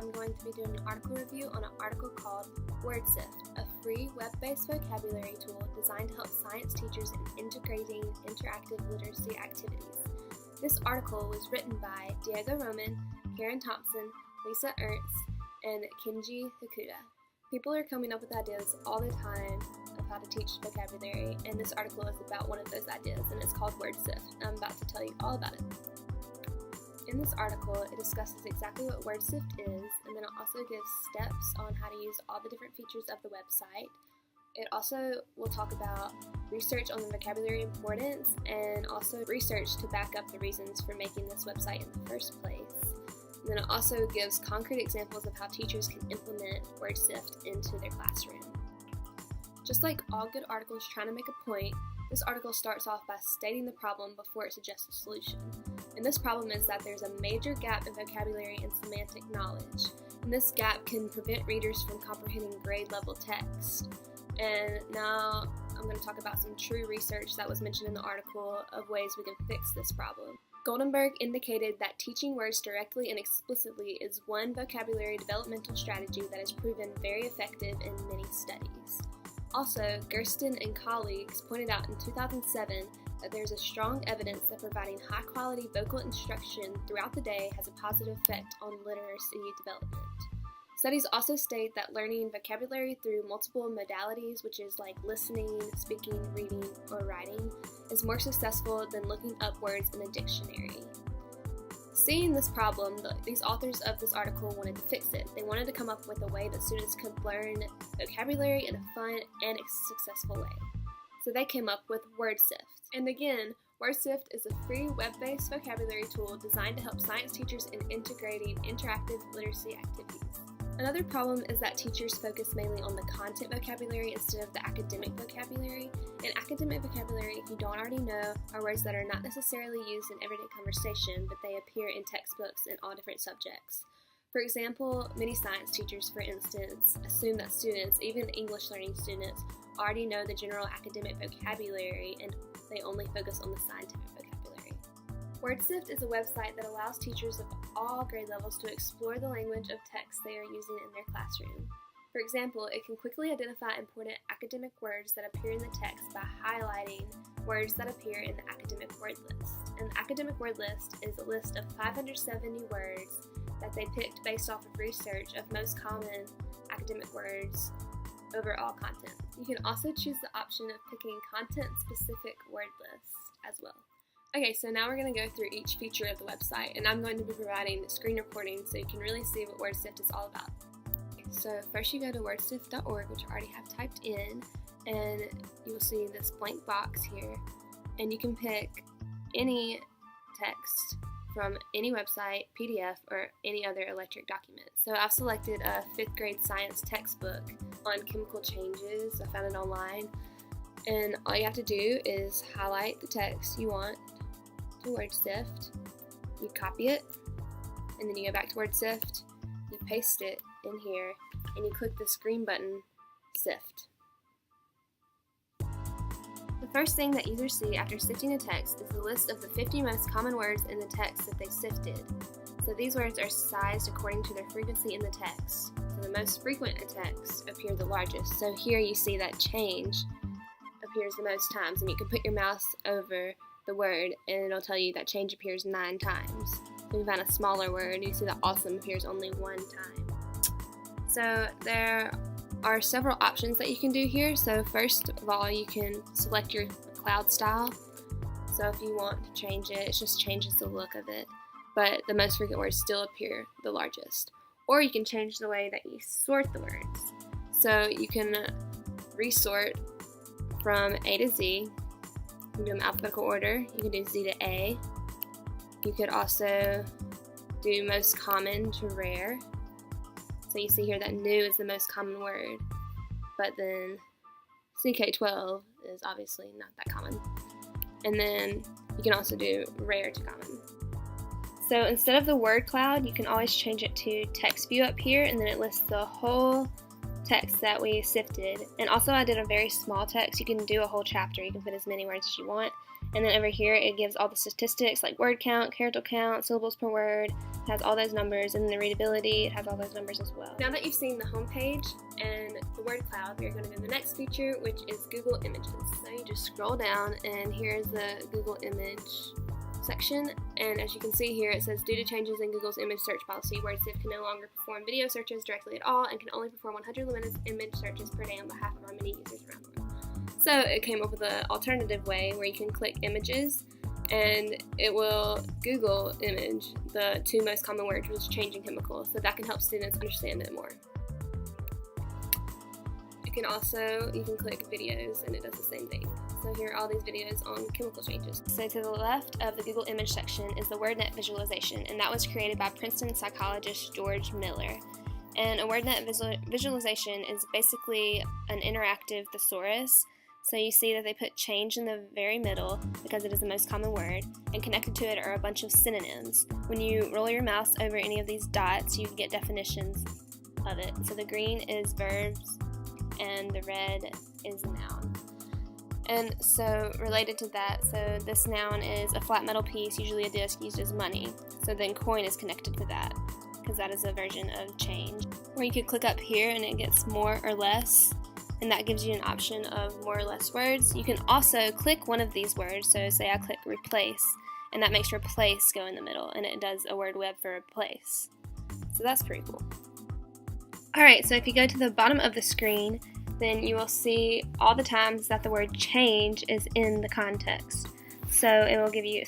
I'm going to be doing an article review on an article called Wordsift, a free web-based vocabulary tool designed to help science teachers in integrating interactive literacy activities. This article was written by Diego Roman, Karen Thompson, Lisa Ernst, and Kenji Hakuda. People are coming up with ideas all the time of how to teach vocabulary, and this article is about one of those ideas, and it's called Wordsift. I'm about to tell you all about it. In this article, it discusses exactly what Wordsift is, and then it also gives steps on how to use all the different features of the website. It also will talk about research on the vocabulary importance and also research to back up the reasons for making this website in the first place. And then it also gives concrete examples of how teachers can implement Wordsift into their classroom. Just like all good articles trying to make a point, this article starts off by stating the problem before it suggests a solution. And this problem is that there's a major gap in vocabulary and semantic knowledge. And this gap can prevent readers from comprehending grade-level text. And now I'm going to talk about some true research that was mentioned in the article of ways we can fix this problem. Goldenberg indicated that teaching words directly and explicitly is one vocabulary developmental strategy that is proven very effective in many studies. Also, Gersten and colleagues pointed out in 2007 that there is a strong evidence that providing high-quality vocal instruction throughout the day has a positive effect on literacy development. Studies also state that learning vocabulary through multiple modalities, which is like listening, speaking, reading, or writing, is more successful than looking up words in a dictionary. Seeing this problem, these authors of this article wanted to fix it. They wanted to come up with a way that students could learn vocabulary in a fun and successful way. So they came up with Wordsift. And again, Wordsift is a free web-based vocabulary tool designed to help science teachers in integrating interactive literacy activities. Another problem is that teachers focus mainly on the content vocabulary instead of the academic vocabulary. And academic vocabulary, if you don't already know, are words that are not necessarily used in everyday conversation, but they appear in textbooks in all different subjects. For example, many science teachers, for instance, assume that students, even English learning students, already know the general academic vocabulary and they only focus on the scientific vocabulary. Wordsift is a website that allows teachers of all grade levels to explore the language of text they are using in their classroom. For example, it can quickly identify important academic words that appear in the text by highlighting words that appear in the academic word list. And the academic word list is a list of 570 words that they picked based off of research of most common academic words over all content. You can also choose the option of picking content-specific word lists as well. Okay, so now we're going to go through each feature of the website, and I'm going to be providing screen recording so you can really see what Wordsift is all about. So first you go to wordsift.org, which I already have typed in, and you will see this blank box here, and you can pick any text from any website, PDF, or any other electric document. So I've selected a 5th grade science textbook on chemical changes. I found it online, and all you have to do is highlight the text you want to Wordsift, you copy it, and then you go back to Wordsift, you paste it in here, and you click this green button, Sift. The first thing that users see after sifting a text is the list of the 50 most common words in the text that they sifted. So these words are sized according to their frequency in the text. So the most frequent in text appear the largest. So here you see that change appears the most times, and you can put your mouse over the word and it'll tell you that change appears 9 times. When you find a smaller word, you see that awesome appears only 1 time. So there are several options that you can do here. So first of all, you can select your cloud style. So if you want to change it, it just changes the look of it, but the most frequent words still appear the largest. Or you can change the way that you sort the words. So you can resort from A to Z. You can do them in alphabetical order. You can do Z to A. You could also do most common to rare. So you see here that new is the most common word, but then CK12 is obviously not that common. And then you can also do rare to common. So instead of the word cloud, you can always change it to text view up here, and then it lists the whole text that we sifted. And also I did a very small text. You can do a whole chapter. You can put as many words as you want. And then over here it gives all the statistics like word count, character count, syllables per word. It has all those numbers, and then the readability, it has all those numbers as well. Now that you've seen the home page and the word cloud, we're going to go to the next feature, which is Google Images. So you just scroll down, and here's the Google image section, and as you can see here it says, due to changes in Google's image search policy, Wordsift can no longer perform video searches directly at all and can only perform 100 limited image searches per day on behalf of our many users around the world. So it came up with an alternative way where you can click images and it will Google image the 2 most common words, which is changing chemicals, so that can help students understand it more. You can click videos and it does the same thing. So here are all these videos on chemical changes. So to the left of the Google image section is the WordNet visualization, and that was created by Princeton psychologist George Miller. And a WordNet visualization is basically an interactive thesaurus. So you see that they put change in the very middle because it is the most common word, and connected to it are a bunch of synonyms. When you roll your mouse over any of these dots, you get definitions of it. So the green is verbs, and the red is noun. And so related to that, so this noun is a flat metal piece, usually a disc used as money. So then coin is connected to that, because that is a version of change. Or you could click up here and it gets more or less, and that gives you an option of more or less words. You can also click one of these words, so say I click replace, and that makes replace go in the middle, and it does a word web for replace. So that's pretty cool. Alright, so if you go to the bottom of the screen, then you will see all the times that the word change is in the context. So it will give you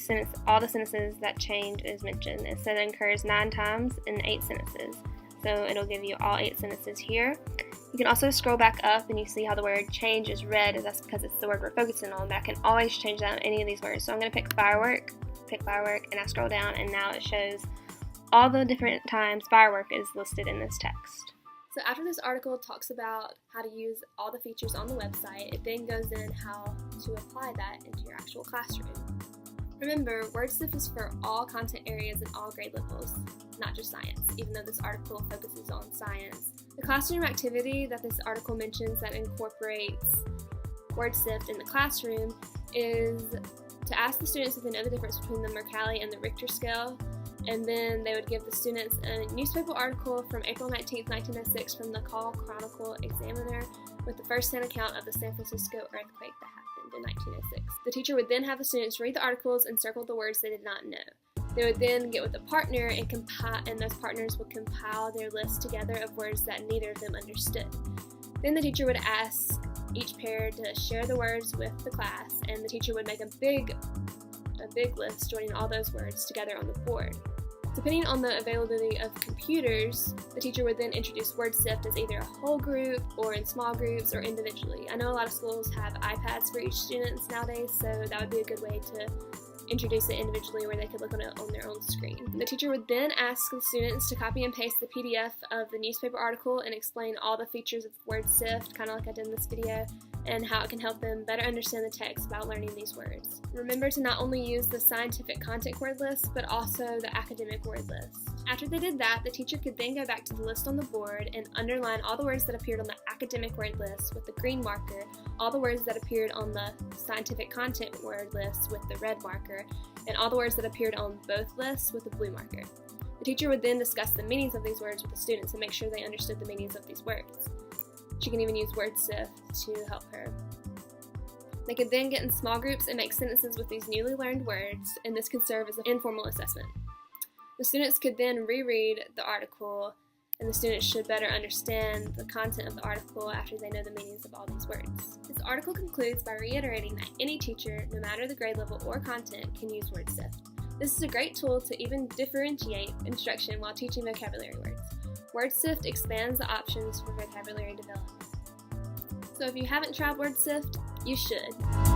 all the sentences that change is mentioned. It said it occurs 9 times in 8 sentences. So it'll give you all 8 sentences here. You can also scroll back up and you see how the word change is red, and that's because it's the word we're focusing on, but I can always change out any of these words. So I'm going to pick firework, and I scroll down, and now it shows all the different times firework is listed in this text. So after this article talks about how to use all the features on the website, it then goes in how to apply that into your actual classroom. Remember, Wordsift is for all content areas and all grade levels, not just science, even though this article focuses on science. The classroom activity that this article mentions that incorporates Wordsift in the classroom is to ask the students if they know the difference between the Mercalli and the Richter scale, and then they would give the students a newspaper article from April 19, 1906 from the Call Chronicle Examiner with the first-hand account of the San Francisco earthquake that happened in 1906. The teacher would then have the students read the articles and circle the words they did not know. They would then get with a partner and those partners would compile their list together of words that neither of them understood. Then the teacher would ask each pair to share the words with the class, and the teacher would make a big list joining all those words together on the board. Depending on the availability of computers, the teacher would then introduce Wordsift as either a whole group or in small groups or individually. I know a lot of schools have iPads for each student nowadays, so that would be a good way to introduce it individually where they could look on it on their own screen. The teacher would then ask the students to copy and paste the PDF of the newspaper article and explain all the features of Wordsift, kind of like I did in this video, and how it can help them better understand the text about learning these words. Remember to not only use the scientific content word list, but also the academic word list. After they did that, the teacher could then go back to the list on the board and underline all the words that appeared on the academic word list with the green marker, all the words that appeared on the scientific content word list with the red marker, and all the words that appeared on both lists with the blue marker. The teacher would then discuss the meanings of these words with the students and make sure they understood the meanings of these words. She can even use Wordsift to help her. They could then get in small groups and make sentences with these newly learned words, and this could serve as an informal assessment. The students could then reread the article, and the students should better understand the content of the article after they know the meanings of all these words. This article concludes by reiterating that any teacher, no matter the grade level or content, can use Wordsift. This is a great tool to even differentiate instruction while teaching vocabulary words. Wordsift expands the options for vocabulary development. So if you haven't tried Wordsift, you should.